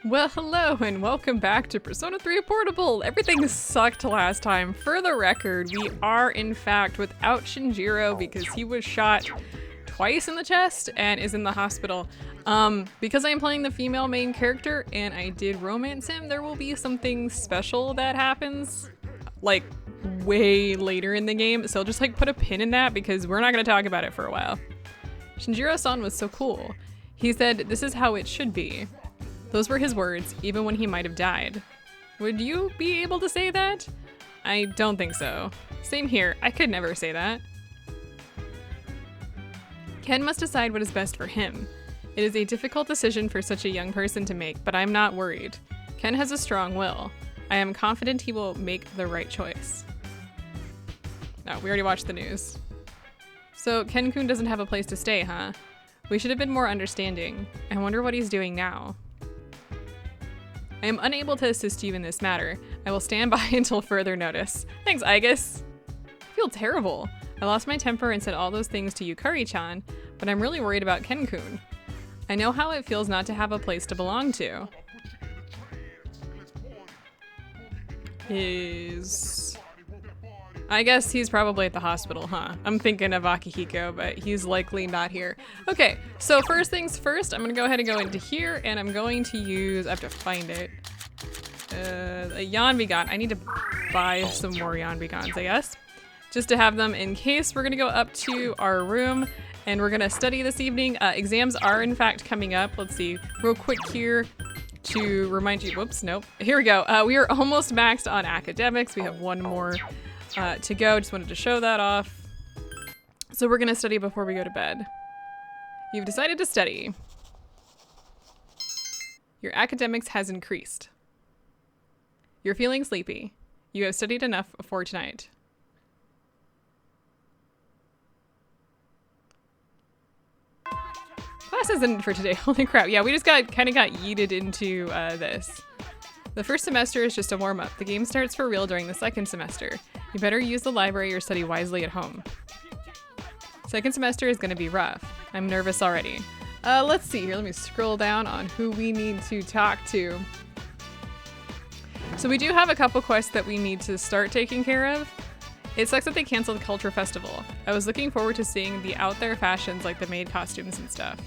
Well, hello and welcome back to Persona 3 Portable. Everything sucked last time. For the record, we are in fact without Shinjiro because he was shot twice in the chest and is in the hospital. Because I am playing the female main character and I did romance him, there will be something special that happens like way later in the game. So I'll just like put a pin in that because we're not going to talk about it for a while. Shinjiro-san was so cool. He said, "This is how it should be." Those were his words, even when he might have died. Would you be able to say that? I don't think so. Same here, I could never say that. Ken must decide what is best for him. It is a difficult decision for such a young person to make, but I'm not worried. Ken has a strong will. I am confident he will make the right choice. Oh, we already watched the news. So Ken-kun doesn't have a place to stay, huh? We should have been more understanding. I wonder what he's doing now. I am unable to assist you in this matter. I will stand by until further notice. Thanks, Aigis. I feel terrible. I lost my temper and said all those things to Yukari-chan, but I'm really worried about Ken-kun. I know how it feels not to have a place to belong to. I guess he's probably at the hospital, huh? I'm thinking of Akihiko, but he's likely not here. Okay, so first things first, I'm gonna go ahead and go into here, and I'm going to use, I have to find it, a Yanbigan. I need to buy some more Yanbigans, I guess, just to have them in case. We're gonna go up to our room, and we're gonna study this evening. Exams are in fact coming up. Let's see, real quick here to remind you, whoops, nope. Here we go. We are almost maxed on academics. We have one more to go. Just wanted to show that off. So we're gonna study before we go to bed. You've decided to study. Your academics has increased. You're feeling sleepy. You have studied enough for tonight. Class isn't for today. Holy crap. Yeah, we just kind of got yeeted into this. The first semester is just a warm-up. The game starts for real during the second semester. You better use the library or study wisely at home. Second semester is gonna be rough. I'm nervous already. Let's see here. Let me scroll down on who we need to talk to. So we do have a couple quests that we need to start taking care of. It sucks that they canceled the Culture Festival. I was looking forward to seeing the out there fashions like the maid costumes and stuff.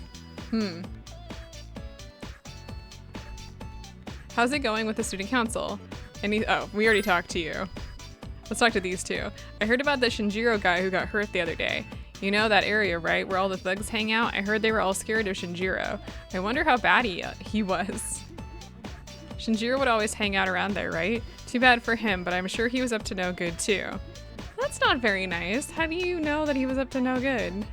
How's it going with the student council? Oh, we already talked to you. Let's talk to these two. I heard about the Shinjiro guy who got hurt the other day. You know that area, right? Where all the thugs hang out? I heard they were all scared of Shinjiro. I wonder how bad he was. Shinjiro would always hang out around there, right? Too bad for him, but I'm sure he was up to no good too. That's not very nice. How do you know that he was up to no good?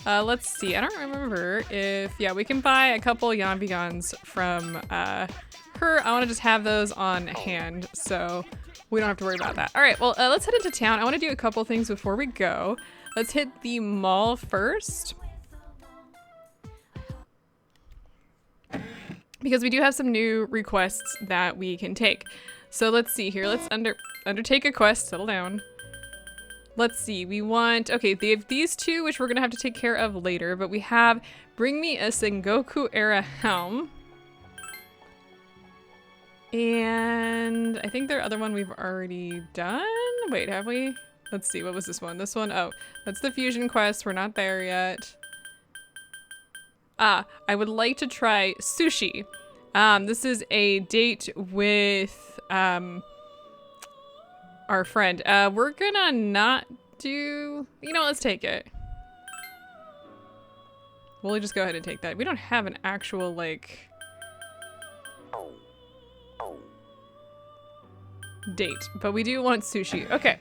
Let's see. I don't remember if... Yeah, we can buy a couple Yanbigans from her. I want to just have those on hand, so we don't have to worry about that. All right, well, let's head into town. I want to do a couple things before we go. Let's hit the mall first, because we do have some new requests that we can take. So let's see here. Let's undertake a quest. Settle down. Let's see. We want... Okay, they have these two, which we're going to have to take care of later, but we have Bring Me a Sengoku-era Helm. And I think the other one we've already done. Wait, have we? Let's see. What was this one? This one? Oh, that's the fusion quest. We're not there yet. I would like to try Sushi. This is a date with our friend. We're gonna not do... You know, let's take it. We'll just go ahead and take that. We don't have an actual, like... date, but we do want sushi. Okay,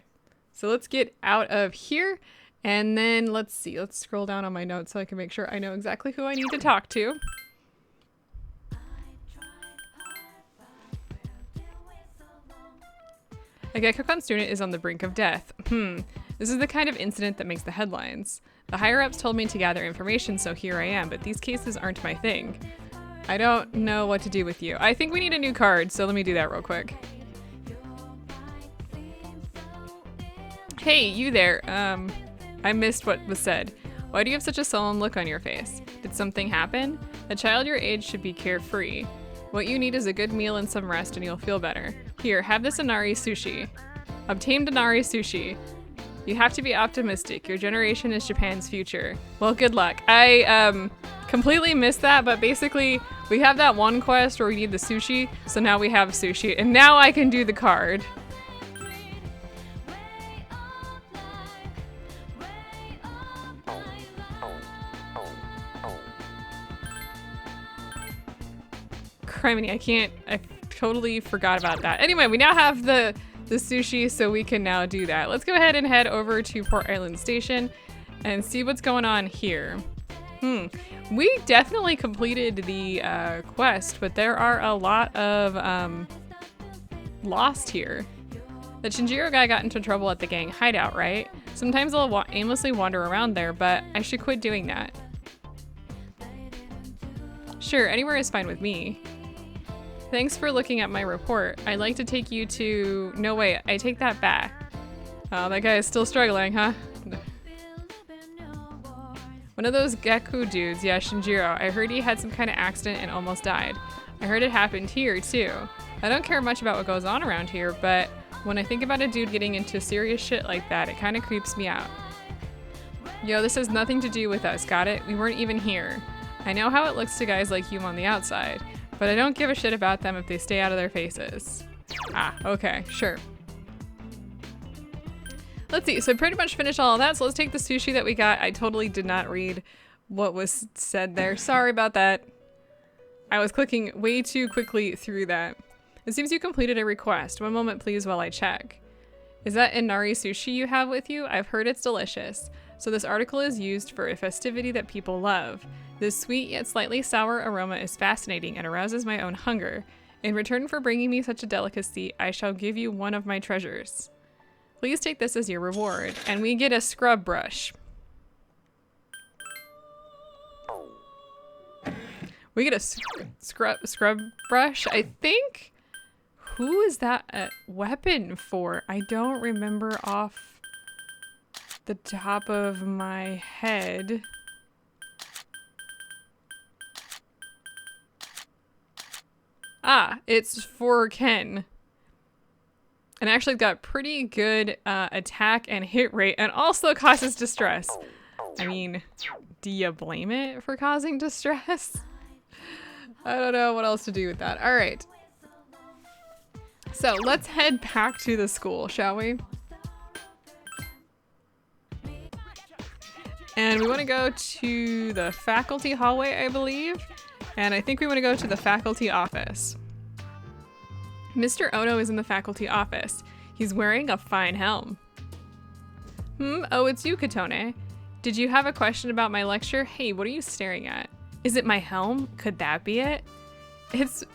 so let's get out of here, and then let's see. Let's scroll down on my notes so I can make sure I know exactly who I need to talk to. A Gekkoukan student is on the brink of death. This is the kind of incident that makes the headlines. The higher-ups told me to gather information, so here I am, but these cases aren't my thing. I don't know what to do with you. I think we need a new card, so let me do that real quick. Hey, you there. I missed what was said. Why do you have such a sullen look on your face? Did something happen? A child your age should be carefree. What you need is a good meal and some rest and you'll feel better. Here, have this Inari sushi. Obtained Inari sushi. You have to be optimistic. Your generation is Japan's future. Well, good luck. I completely missed that, but basically we have that one quest where we need the sushi, so now we have sushi, and now I can do the card. Criminy, I totally forgot about that. Anyway, we now have the sushi, so we can now do that. Let's go ahead and head over to Port Island Station and see what's going on here. We definitely completed the quest, but there are a lot of lost here. The Shinjiro guy got into trouble at the gang hideout, right? Sometimes I'll aimlessly wander around there, but I should quit doing that. Sure, anywhere is fine with me. Thanks for looking at my report. I'd like to take you to... No, wait, I take that back. Oh, that guy is still struggling, huh? One of those Geku dudes, yeah, Shinjiro. I heard he had some kind of accident and almost died. I heard it happened here, too. I don't care much about what goes on around here, but when I think about a dude getting into serious shit like that, it kind of creeps me out. Yo, this has nothing to do with us, got it? We weren't even here. I know how it looks to guys like you on the outside, but I don't give a shit about them if they stay out of their faces. Ah, okay, sure. Let's see, so I pretty much finished all of that, so let's take the sushi that we got. I totally did not read what was said there. Sorry about that. I was clicking way too quickly through that. It seems you completed a request. One moment please while I check. Is that Inari sushi you have with you? I've heard it's delicious. So this article is used for a festivity that people love. This sweet yet slightly sour aroma is fascinating and arouses my own hunger. In return for bringing me such a delicacy, I shall give you one of my treasures. Please take this as your reward. And we get a scrub brush. We get a scrub brush, I think? Who is that a weapon for? I don't remember off the top of my head. Ah, it's for Ken. And actually got pretty good attack and hit rate and also causes distress. I mean, do you blame it for causing distress? I don't know what else to do with that. All right. So let's head back to the school, shall we? And we want to go to the faculty hallway, I believe. And I think we want to go to the faculty office. Mr. Ono is in the faculty office. He's wearing a fine helm. Oh, it's you, Katone. Did you have a question about my lecture? Hey, what are you staring at? Is it my helm? Could that be it?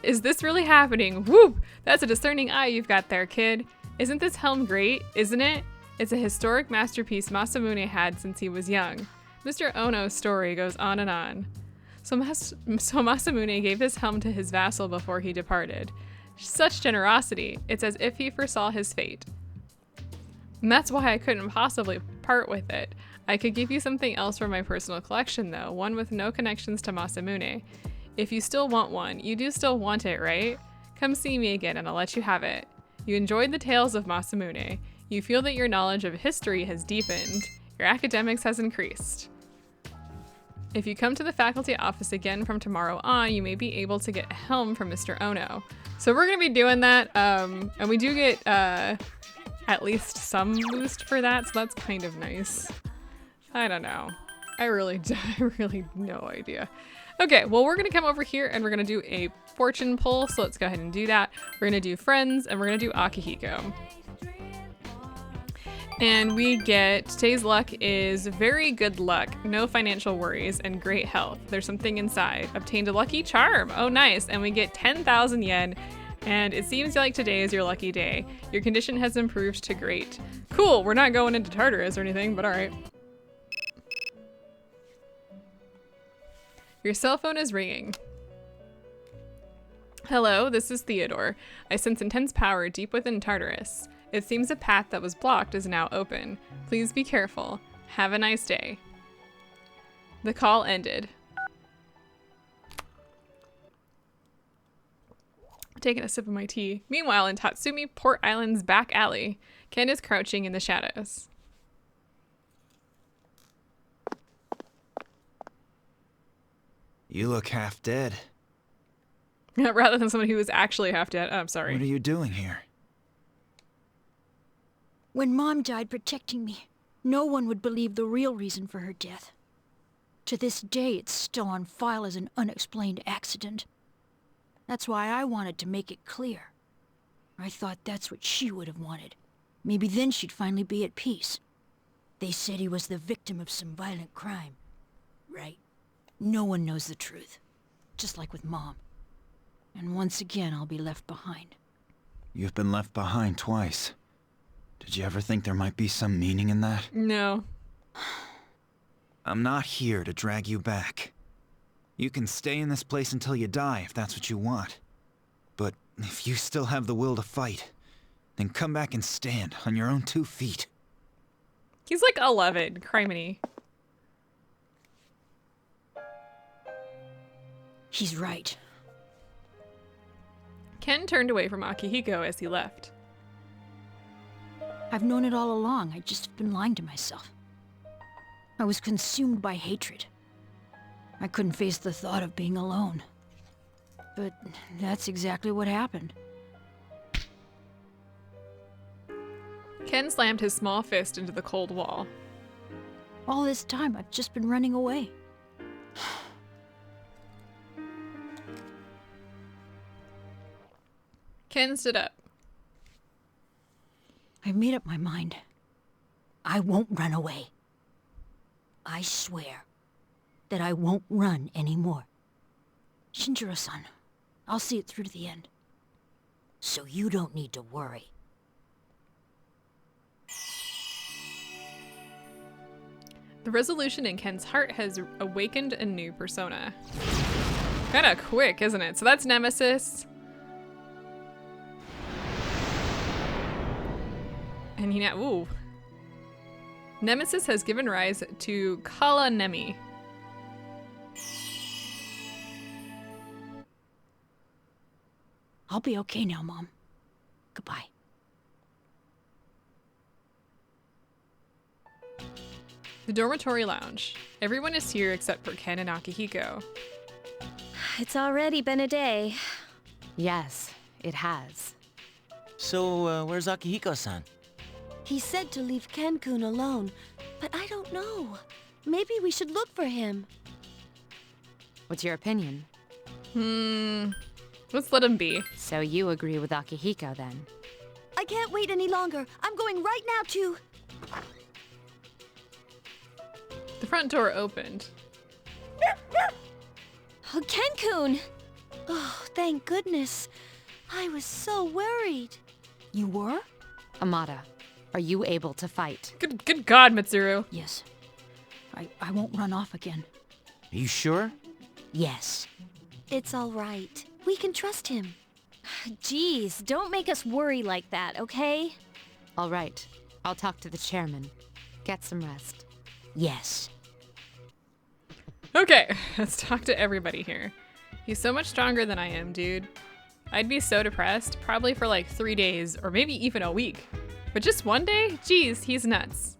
Is this really happening? Whoop! That's a discerning eye you've got there, kid. Isn't this helm great? Isn't it? It's a historic masterpiece Masamune had since he was young. Mr. Ono's story goes on and on. So Masamune gave this helm to his vassal before he departed. Such generosity. It's as if he foresaw his fate. And that's why I couldn't possibly part with it. I could give you something else from my personal collection though, one with no connections to Masamune. If you still want one, you do still want it, right? Come see me again and I'll let you have it. You enjoyed the tales of Masamune. You feel that your knowledge of history has deepened. Your academics has increased. If you come to the faculty office again from tomorrow on, you may be able to get a helm from Mr. Ono. So we're gonna be doing that, and we do get at least some boost for that, so that's kind of nice. I don't know. I really no idea. Okay, well we're gonna come over here and we're gonna do a fortune pull, so let's go ahead and do that. We're gonna do friends and we're gonna do Akihiko. And we get, today's luck is very good luck, no financial worries, and great health. There's something inside. Obtained a lucky charm. Oh, nice. And we get 10,000 yen. And it seems like today is your lucky day. Your condition has improved to great. Cool, we're not going into Tartarus or anything, but all right. Your cell phone is ringing. Hello, this is Theodore. I sense intense power deep within Tartarus. It seems a path that was blocked is now open. Please be careful. Have a nice day. The call ended. taking a sip of my tea. Meanwhile, in Tatsumi Port Island's back alley, Ken is crouching in the shadows. You look half dead. Rather than someone who is actually half dead. Oh, I'm sorry. What are you doing here? When Mom died protecting me, no one would believe the real reason for her death. To this day, it's still on file as an unexplained accident. That's why I wanted to make it clear. I thought that's what she would have wanted. Maybe then she'd finally be at peace. They said he was the victim of some violent crime. Right. No one knows the truth. Just like with Mom. And once again, I'll be left behind. You've been left behind twice. Did you ever think there might be some meaning in that? No. I'm not here to drag you back. You can stay in this place until you die if that's what you want. But if you still have the will to fight, then come back and stand on your own 2 feet. He's like 11. Criminy. He's right. Ken turned away from Akihiko as he left. I've known it all along. I just been lying to myself. I was consumed by hatred. I couldn't face the thought of being alone. But that's exactly what happened. Ken slammed his small fist into the cold wall. All this time, I've just been running away. Ken stood up. I've made up my mind. I won't run away. I swear that I won't run anymore. Shinjiro-san, I'll see it through to the end. So you don't need to worry. The resolution in Ken's heart has awakened a new persona. Kinda quick, isn't it? So that's Nemesis. And he now, ooh. Nemesis has given rise to Kalanemi. I'll be okay now, Mom. Goodbye. The dormitory lounge. Everyone is here except for Ken and Akihiko. It's already been a day. Yes, it has. So, where's Akihiko-san? He said to leave Ken-kun alone, but I don't know. Maybe we should look for him. What's your opinion? Let's let him be. So you agree with Akihiko then? I can't wait any longer. I'm going right now to... The front door opened. Oh, Ken-kun! Oh, thank goodness. I was so worried. You were? Amada, are you able to fight? Good God, Mitsuru. Yes. I won't run off again. Are you sure? Yes. It's all right. We can trust him. Geez, don't make us worry like that, okay? All right, I'll talk to the chairman. Get some rest. Yes. Okay, let's talk to everybody here. He's so much stronger than I am, dude. I'd be so depressed, probably for like 3 days, or maybe even a week. But just one day? Geez, he's nuts.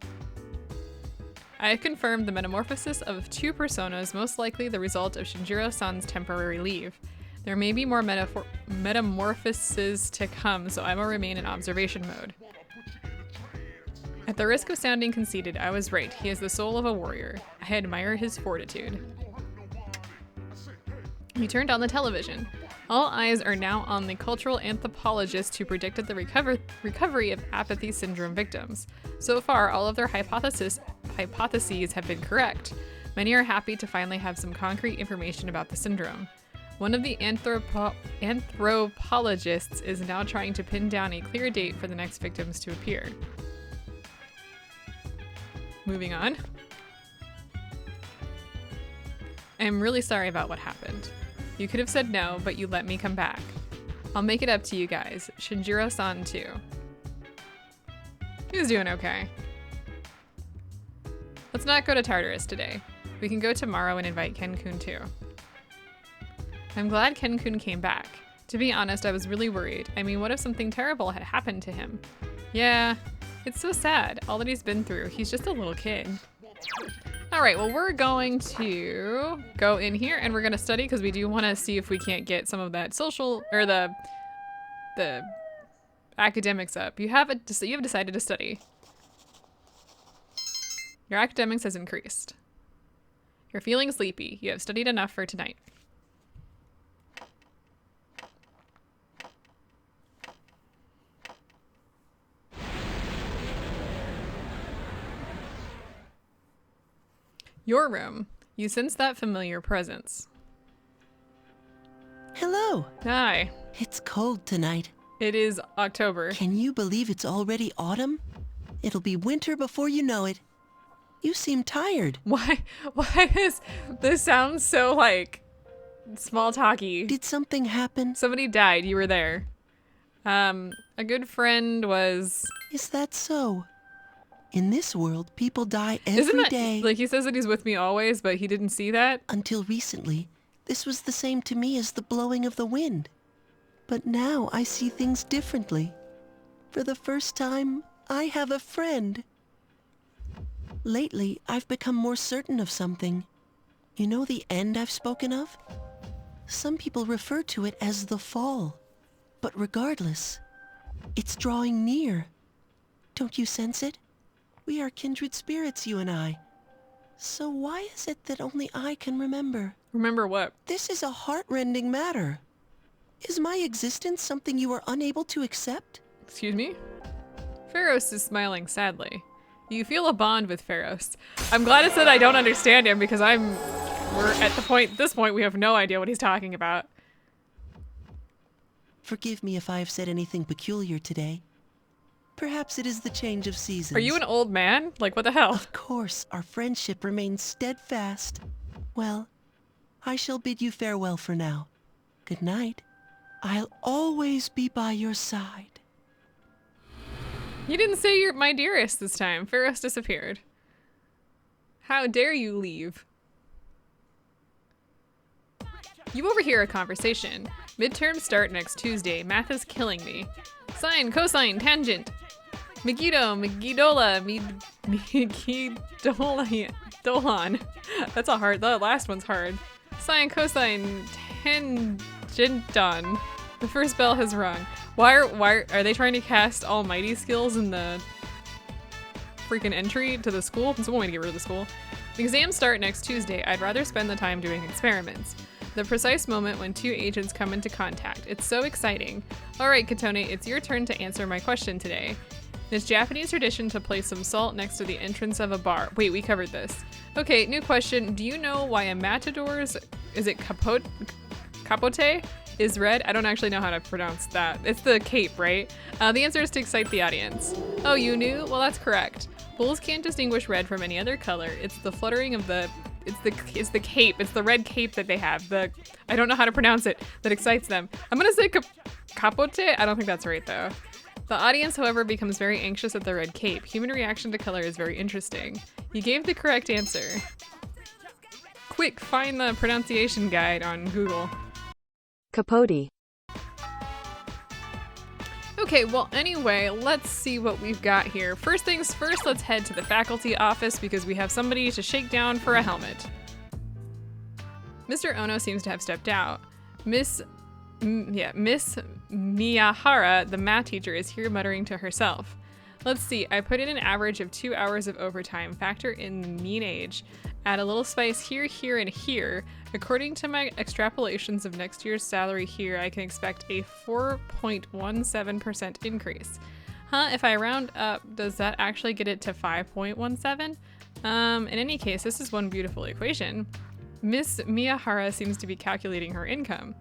I have confirmed the metamorphosis of 2 personas, most likely the result of Shinjiro-san's temporary leave. There may be more metamorphoses to come, so I will remain in observation mode. At the risk of sounding conceited, I was right. He is the soul of a warrior. I admire his fortitude. He turned on the television. All eyes are now on the cultural anthropologists who predicted the recovery of apathy syndrome victims. So far, all of their hypotheses have been correct. Many are happy to finally have some concrete information about the syndrome. One of the anthropologists is now trying to pin down a clear date for the next victims to appear. Moving on. I'm really sorry about what happened. You could have said no, but you let me come back. I'll make it up to you guys. Shinjiro-san too. He was doing okay. Let's not go to Tartarus today. We can go tomorrow and invite Ken-kun too. I'm glad Ken-kun came back. To be honest, I was really worried. I mean, what if something terrible had happened to him? Yeah, it's so sad, all that he's been through. He's just a little kid. All right, well, we're going to go in here and we're gonna study because we do wanna see if we can't get some of that social, or the academics up. You have decided to study. Your academics has increased. You're feeling sleepy. You have studied enough for tonight. Your room. You sense that familiar presence. Hello. Hi. It's cold tonight. It is October. Can you believe it's already autumn? It'll be winter before you know it. You seem tired. Why is this sounds so like small talky? Did something happen? Somebody died. You were there. A good friend was... Is that so? In this world, people die Isn't every that, day. like, he says that he's with me always, but he didn't see that? Until recently, this was the same to me as the blowing of the wind. But now I see things differently. For the first time, I have a friend. Lately, I've become more certain of something. You know the end I've spoken of? Some people refer to it as the fall. But regardless, it's drawing near. Don't you sense it? We are kindred spirits, you and I. So why is it that only I can remember? Remember what? This is a heart-rending matter. Is my existence something you are unable to accept? Excuse me? Pharos is smiling sadly. You feel a bond with Pharos. I'm glad it said I don't understand him because we're at this point we have no idea what he's talking about. Forgive me if I have said anything peculiar today. Perhaps it is the change of seasons. Are you an old man? Like, what the hell? Of course, our friendship remains steadfast. Well, I shall bid you farewell for now. Good night. I'll always be by your side. You didn't say you're my dearest this time. Pharos disappeared. How dare you leave? You overhear a conversation. Midterms start next Tuesday. Math is killing me. Sine, cosine, tangent. Megiddo, Megidola, Dolan. That's a hard, the last one's hard. Sine, cosine, tangenton. The first bell has rung. Why are they trying to cast almighty skills in the freaking entry to the school? It's one way to get rid of the school. The exams start next Tuesday. I'd rather spend the time doing experiments. The precise moment when two agents come into contact. It's so exciting. All right, Katone, it's your turn to answer my question today. It's Japanese tradition to place some salt next to the entrance of a bar. Wait, we covered this. Okay, new question. Do you know why a matador's, is it capote, is red? I don't actually know how to pronounce that. It's the cape, right? The answer is to excite the audience. Oh, you knew? Well, that's correct. Bulls can't distinguish red from any other color. It's the fluttering of the, it's the cape. It's the red cape that they have. I don't know how to pronounce it, that excites them. I'm gonna say capote? I don't think that's right though. The audience, however, becomes very anxious at the red cape. Human reaction to color is very interesting. You gave the correct answer. Quick, find the pronunciation guide on Google. Capote. Okay, well anyway, let's see what we've got here. First things first, let's head to the faculty office because we have somebody to shake down for a helmet. Mr. Ono seems to have stepped out. Miss Miyahara, the math teacher, is here muttering to herself. Let's see, I put in an average of 2 hours of overtime, factor in the mean age, add a little spice here, here, and here. According to my extrapolations of next year's salary here, I can expect a 4.17% increase. Huh, if I round up, does that actually get it to 5.17? In any case, this is one beautiful equation. Miss Miyahara seems to be calculating her income.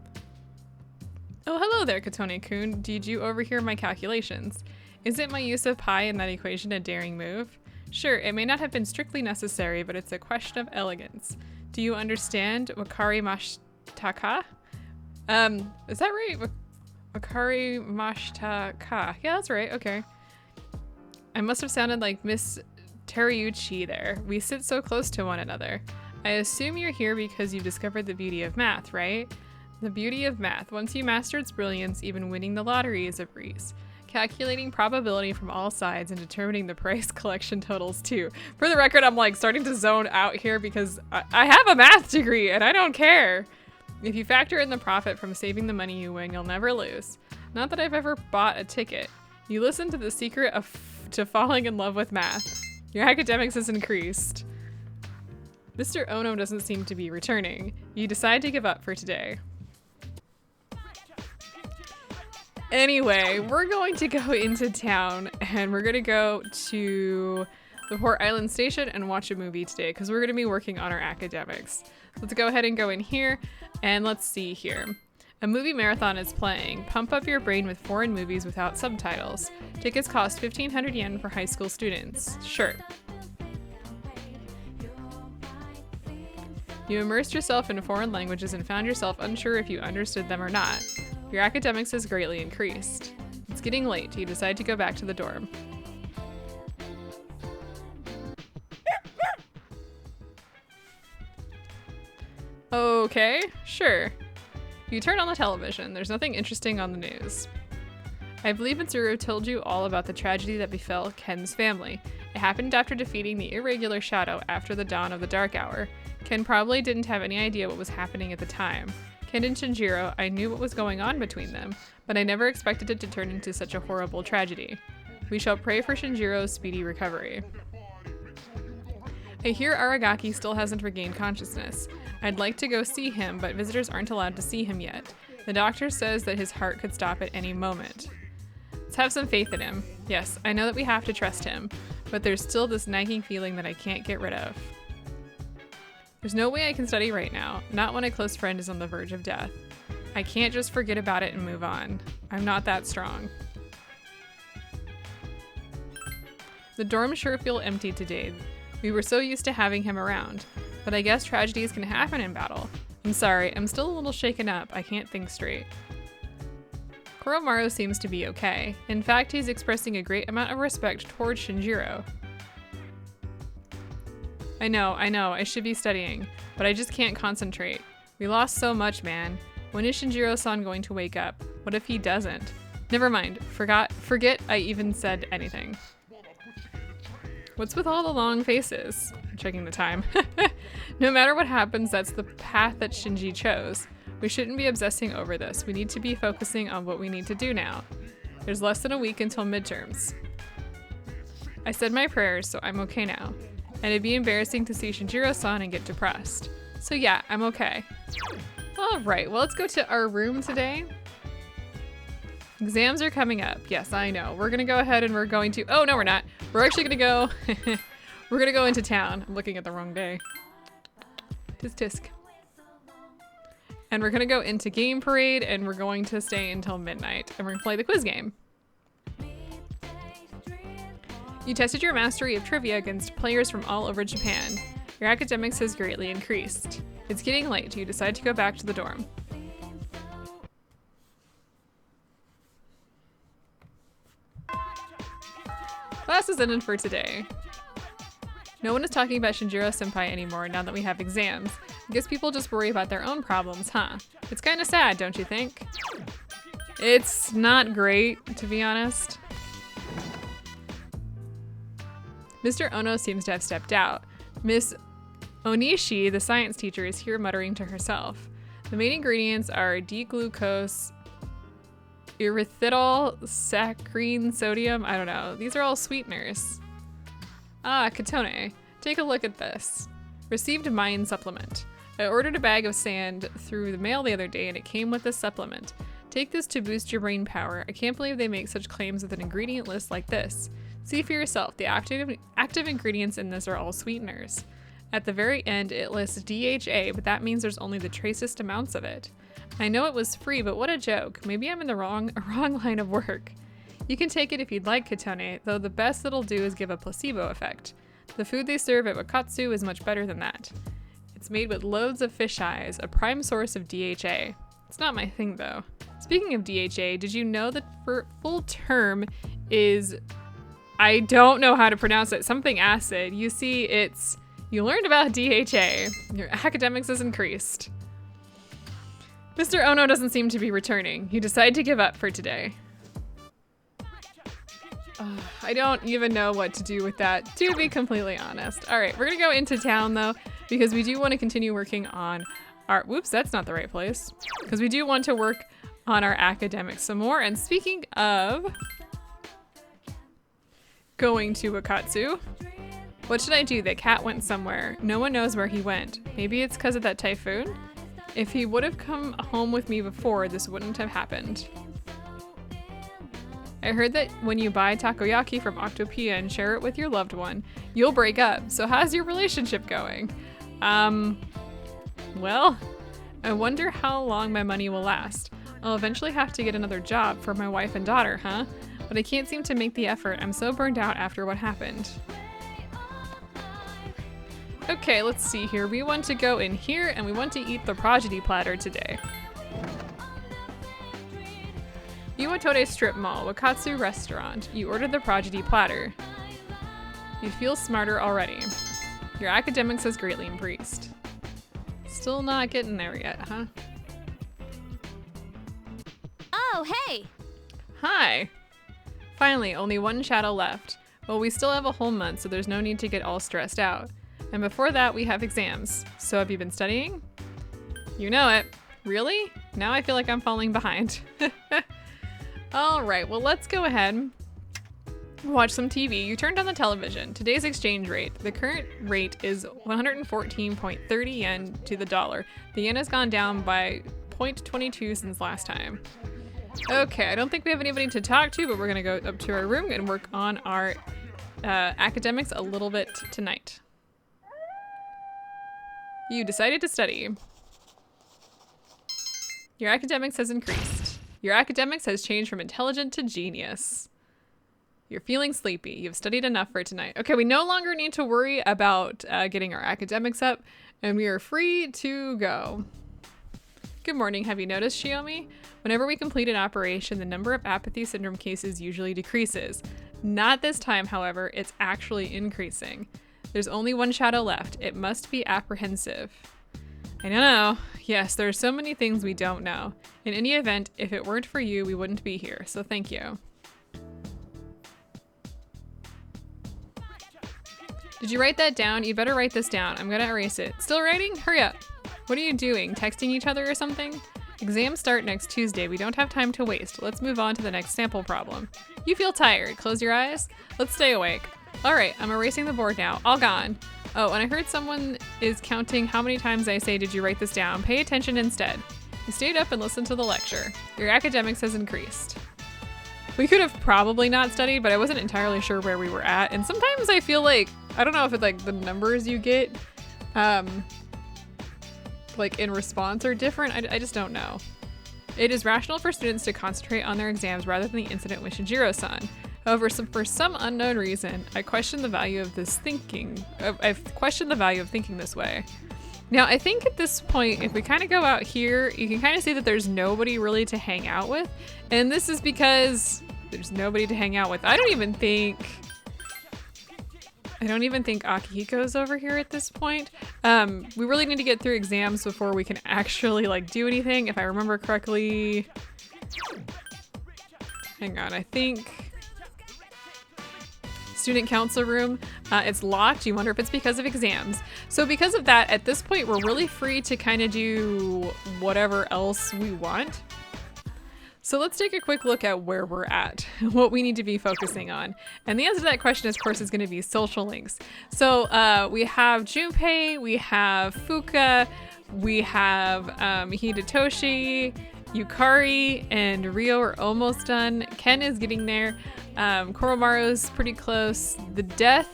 Oh, hello there, Katone-kun. Did you overhear my calculations? Isn't my use of pi in that equation a daring move? Sure, it may not have been strictly necessary, but it's a question of elegance. Do you understand Wakari Mashtaka? Is that right? Wakari Mashtaka. Yeah, that's right, okay. I must have sounded like Miss Teriyuchi there. We sit so close to one another. I assume you're here because you've discovered the beauty of math, right? The beauty of math. Once you master its brilliance, even winning the lottery is a breeze. Calculating probability from all sides and determining the price collection totals too. For the record, I'm like starting to zone out here because I have a math degree and I don't care. If you factor in the profit from saving the money you win, you'll never lose. Not that I've ever bought a ticket. You listen to the secret to falling in love with math. Your academics has increased. Mr. Ono doesn't seem to be returning. You decide to give up for today. Anyway, we're going to go into town and we're gonna go to the Port Island Station and watch a movie today because we're gonna be working on our academics. Let's go ahead and go in here and let's see here. A movie marathon is playing. Pump up your brain with foreign movies without subtitles. Tickets cost 1,500 yen for high school students. Sure. You immersed yourself in foreign languages and found yourself unsure if you understood them or not. Your academics has greatly increased. It's getting late. You decide to go back to the dorm. Okay, sure. You turn on the television. There's nothing interesting on the news. I believe Mitsuru told you all about the tragedy that befell Ken's family. It happened after defeating the irregular shadow after the dawn of the dark hour. Ken probably didn't have any idea what was happening at the time. Ken and Shinjiro, I knew what was going on between them, but I never expected it to turn into such a horrible tragedy. We shall pray for Shinjiro's speedy recovery. I hear Aragaki still hasn't regained consciousness. I'd like to go see him, but visitors aren't allowed to see him yet. The doctor says that his heart could stop at any moment. Let's have some faith in him. Yes, I know that we have to trust him, but there's still this nagging feeling that I can't get rid of. There's no way I can study right now, not when a close friend is on the verge of death. I can't just forget about it and move on. I'm not that strong. The dorms sure feel empty today. We were so used to having him around, but I guess tragedies can happen in battle. I'm sorry, I'm still a little shaken up. I can't think straight. Koromaru seems to be okay. In fact, he's expressing a great amount of respect towards Shinjiro. I know, I should be studying, but I just can't concentrate. We lost so much, man. When is Shinjiro-san going to wake up? What if he doesn't? Never mind, forget I even said anything. What's with all the long faces? I'm checking the time. No matter what happens, that's the path that Shinji chose. We shouldn't be obsessing over this. We need to be focusing on what we need to do now. There's less than a week until midterms. I said my prayers, so I'm okay now. And it'd be embarrassing to see Shinjiro-san and get depressed. So yeah, I'm okay. Alright, well let's go to our room today. Exams are coming up. Yes, I know. We're gonna go ahead and we're going to, oh no we're not. We're actually gonna go, we're gonna go into town. I'm looking at the wrong day. Tisk tisk. And we're gonna go into game parade and we're going to stay until midnight and we're gonna play the quiz game. You tested your mastery of trivia against players from all over Japan. Your academics has greatly increased. It's getting late. You decide to go back to the dorm. Class is ended for today. No one is talking about Shinjiro-senpai anymore now that we have exams. I guess people just worry about their own problems, huh? It's kind of sad, don't you think? It's not great, to be honest. Mr. Ono seems to have stepped out. Miss Onishi, the science teacher, is here muttering to herself. The main ingredients are D-glucose, erythritol, saccharine, sodium, I don't know. These are all sweeteners. Ah, Katone, take a look at this. Received mind supplement. I ordered a bag of sand through the mail the other day and it came with this supplement. Take this to boost your brain power. I can't believe they make such claims with an ingredient list like this. See for yourself, the active ingredients in this are all sweeteners. At the very end, it lists DHA, but that means there's only the tracest amounts of it. I know it was free, but what a joke. Maybe I'm in the wrong line of work. You can take it if you'd like, Katone, though the best it'll do is give a placebo effect. The food they serve at Wakatsu is much better than that. It's made with loads of fish eyes, a prime source of DHA. It's not my thing, though. Speaking of DHA, did you know that for full term is... I don't know how to pronounce it. Something acid. You see, you learned about DHA. Your academics has increased. Mr. Ono doesn't seem to be returning. He decided to give up for today. I don't even know what to do with that, to be completely honest. All right, we're gonna go into town though, because we do want to continue working on our, whoops, that's not the right place. Because we do want to work on our academics some more. And speaking of going to Wakatsu, what should I do? The cat went somewhere. No one knows where he went. Maybe it's because of that typhoon? If he would have come home with me before, this wouldn't have happened. I heard that when you buy takoyaki from Octopia and share it with your loved one, you'll break up. So how's your relationship going? Well, I wonder how long my money will last. I'll eventually have to get another job for my wife and daughter, huh? But I can't seem to make the effort. I'm so burned out after what happened. Okay, let's see here. We want to go in here and we want to eat the prodigy platter today. Iwatore Strip Mall, Wakatsu Restaurant. You ordered the prodigy platter. You feel smarter already. Your academics has greatly increased. Still not getting there yet, huh? Oh, hey! Hi! Finally, only one shadow left. Well, we still have a whole month, so there's no need to get all stressed out. And before that, we have exams. So have you been studying? You know it. Really? Now I feel like I'm falling behind. All right, well, let's go ahead and watch some TV. You turned on the television. Today's exchange rate. The current rate is 114.30 yen to the dollar. The yen has gone down by 0.22 since last time. Okay, I don't think we have anybody to talk to, but we're gonna go up to our room and work on our academics a little bit tonight. You decided to study. Your academics has increased. Your academics has changed from intelligent to genius. You're feeling sleepy. You've studied enough for tonight. Okay, we no longer need to worry about getting our academics up, and we are free to go. Good morning. Have you noticed, Shiomi? Whenever we complete an operation, the number of apathy syndrome cases usually decreases. Not this time, however. It's actually increasing. There's only one shadow left. It must be apprehensive. I know. Yes, there are so many things we don't know. In any event, if it weren't for you, we wouldn't be here, so thank you. Did you write that down? You better write this down. I'm gonna erase it. Still writing? Hurry up. What are you doing? Texting each other or something? Exams start next Tuesday. We don't have time to waste. Let's move on to the next sample problem. You feel tired. Close your eyes. Let's stay awake. All right, I'm erasing the board now. All gone. Oh, and I heard someone is counting how many times I say, did you write this down? Pay attention instead. You stayed up and listened to the lecture. Your academics has increased. We could have probably not studied, but I wasn't entirely sure where we were at. And sometimes I feel like, I don't know if it's like the numbers you get, like in response are different. I just don't know. It is rational for students to concentrate on their exams rather than the incident with Shinjiro-san. However, for some unknown reason, I question the value of this thinking. I've questioned the value of thinking this way. Now, I think at this point, if we kind of go out here, you can kind of see that there's nobody really to hang out with. And this is because there's nobody to hang out with. I don't even think Akihiko's over here at this point. We really need to get through exams before we can actually like do anything. If I remember correctly, hang on, I think student council room, it's locked. You wonder if it's because of exams. So because of that, at this point, we're really free to kind of do whatever else we want. So let's take a quick look at where we're at, what we need to be focusing on. And the answer to that question, of course, is going to be social links. So we have Junpei, we have Fuka, we have Hidetoshi, Yukari, and Ryo are almost done. Ken is getting there. Koromaru's pretty close. The death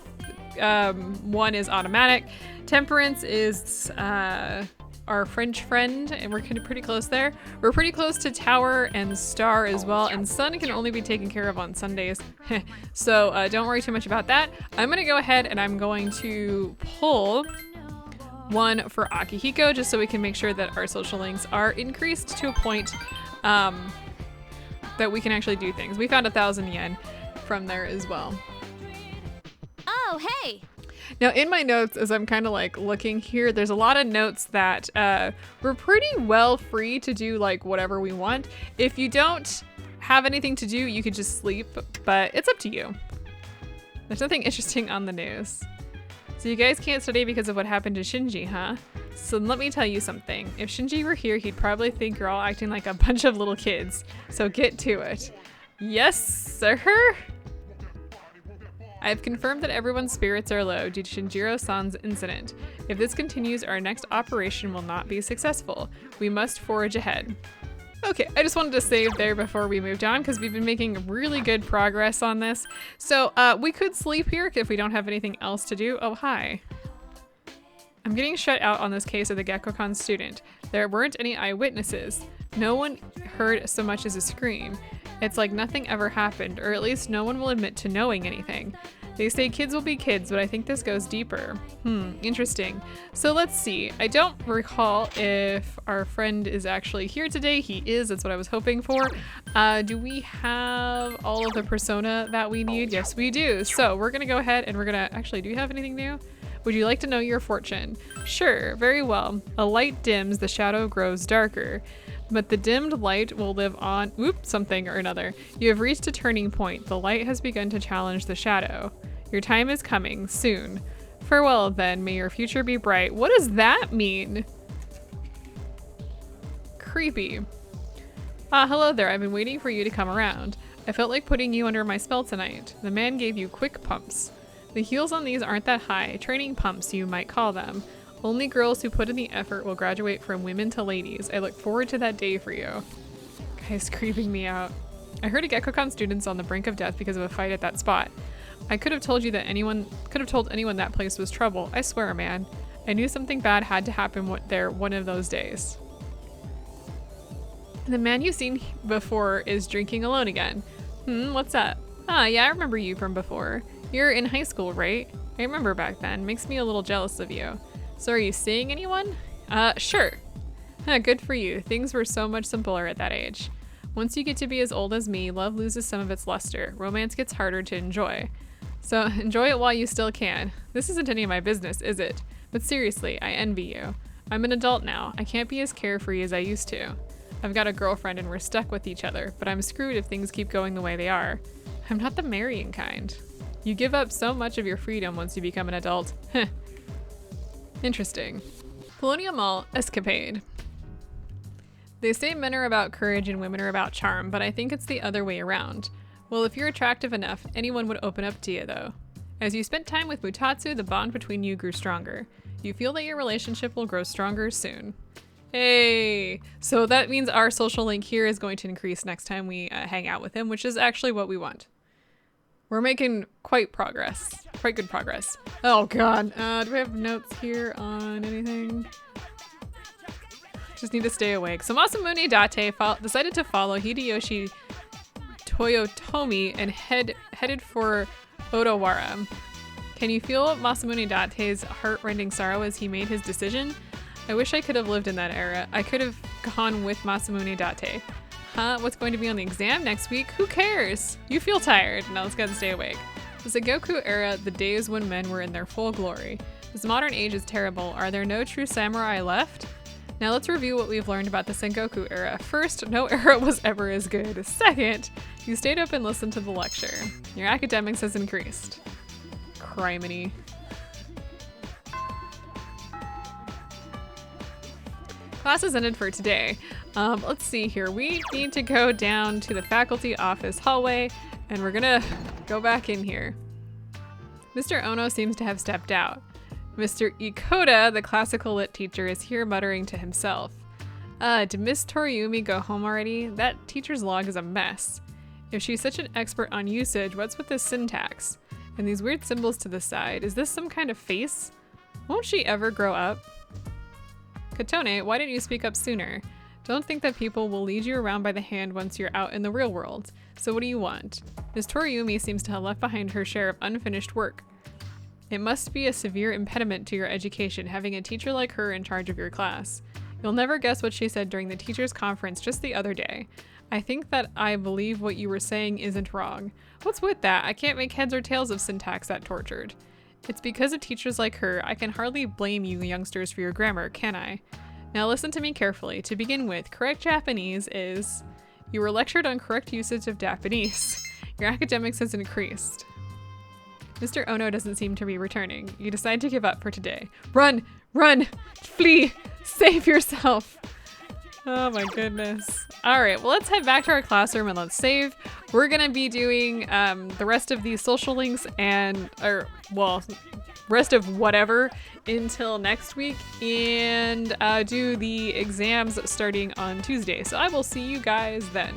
one is automatic. Temperance is our French friend, and we're pretty close there. We're pretty close to Tower and Star as well, and Sun can only be taken care of on Sundays. So don't worry too much about that. I'm gonna go ahead and I'm going to pull one for Akihiko just so we can make sure that our social links are increased to a point that we can actually do things. We found 1,000 yen from there as well. Oh, hey! Now in my notes, as I'm kind of like looking here, there's a lot of notes that we're pretty well free to do like whatever we want. If you don't have anything to do, you could just sleep, but it's up to you. There's nothing interesting on the news. So you guys can't study because of what happened to Shinji, huh? So let me tell you something. If Shinji were here, he'd probably think you're all acting like a bunch of little kids. So get to it. Yes, sir? I've confirmed that everyone's spirits are low due to Shinjiro-san's incident. If this continues, our next operation will not be successful. We must forge ahead. Okay, I just wanted to save there before we moved on because we've been making really good progress on this. So we could sleep here if we don't have anything else to do. Oh, hi. I'm getting shut out on this case of the Gekkoukan student. There weren't any eyewitnesses. No one heard so much as a scream. It's like nothing ever happened, or at least no one will admit to knowing anything. They say kids will be kids, but I think this goes deeper. Interesting. So let's see. I don't recall if our friend is actually here today. He is, that's what I was hoping for. Do we have all of the persona that we need? Yes, we do. So we're gonna go ahead and we're gonna, actually, do you have anything new? Would you like to know your fortune? Sure, very well. A light dims, the shadow grows darker. But the dimmed light will live on, something or another. You have reached a turning point. The light has begun to challenge the shadow. Your time is coming, soon. Farewell then, may your future be bright. What does that mean? Creepy. Hello there, I've been waiting for you to come around. I felt like putting you under my spell tonight. The man gave you quick pumps. The heels on these aren't that high, training pumps you might call them. Only girls who put in the effort will graduate from women to ladies. I look forward to that day for you. Guy's creeping me out. I heard a Gekkoukan student's on the brink of death because of a fight at that spot. I could have told anyone that place was trouble. I swear, man. I knew something bad had to happen there one of those days. The man you've seen before is drinking alone again. What's up? Yeah, I remember you from before. You're in high school, right? I remember back then. Makes me a little jealous of you. So are you seeing anyone? Sure. Good for you. Things were so much simpler at that age. Once you get to be as old as me, love loses some of its luster. Romance gets harder to enjoy. So enjoy it while you still can. This isn't any of my business, is it? But seriously, I envy you. I'm an adult now. I can't be as carefree as I used to. I've got a girlfriend and we're stuck with each other, but I'm screwed if things keep going the way they are. I'm not the marrying kind. You give up so much of your freedom once you become an adult. Interesting. Colonial Mall escapade. They say men are about courage and women are about charm, but I think it's the other way around. Well, if you're attractive enough, anyone would open up to you, though. As you spent time with Mutatsu, the bond between you grew stronger. You feel that your relationship will grow stronger soon. Hey! So that means our social link here is going to increase next time we hang out with him, which is actually what we want. We're making quite good progress. Oh god, do we have notes here on anything? Just need to stay awake. So Masamune Date decided to follow Hideyoshi Toyotomi and headed for Odawara. Can you feel Masamune Date's heart-rending sorrow as he made his decision? I wish I could have lived in that era. I could have gone with Masamune Date. Huh? What's going to be on the exam next week? Who cares? You feel tired. Now let's go and stay awake. The Sengoku era, the days when men were in their full glory. This modern age is terrible. Are there no true samurai left? Now let's review what we've learned about the Sengoku era. First, no era was ever as good. Second, you stayed up and listened to the lecture. Your academics has increased. Criminy. Class is ended for today. Let's see here. We need to go down to the faculty office hallway and we're gonna go back in here. Mr. Ono seems to have stepped out. Mr. Ikoda, the classical lit teacher, is here muttering to himself. Did Miss Toriumi go home already? That teacher's log is a mess. If she's such an expert on usage, what's with this syntax? And these weird symbols to the side, is this some kind of face? Won't she ever grow up? Katone, why didn't you speak up sooner? Don't think that people will lead you around by the hand once you're out in the real world. So what do you want? Miss Toriumi seems to have left behind her share of unfinished work. It must be a severe impediment to your education having a teacher like her in charge of your class. You'll never guess what she said during the teachers' conference just the other day. I think that I believe what you were saying isn't wrong. What's with that? I can't make heads or tails of syntax that tortured. It's because of teachers like her, I can hardly blame you youngsters for your grammar, can I? Now listen to me carefully. To begin with, correct Japanese is... You were lectured on correct usage of Japanese. Your academics has increased. Mr. Ono doesn't seem to be returning. You decide to give up for today. Run! Run! Flee! Save yourself! Oh my goodness. Alright, well let's head back to our classroom and let's save. We're gonna be doing the rest of these social links rest of whatever until next week and do the exams starting on Tuesday. So I will see you guys then.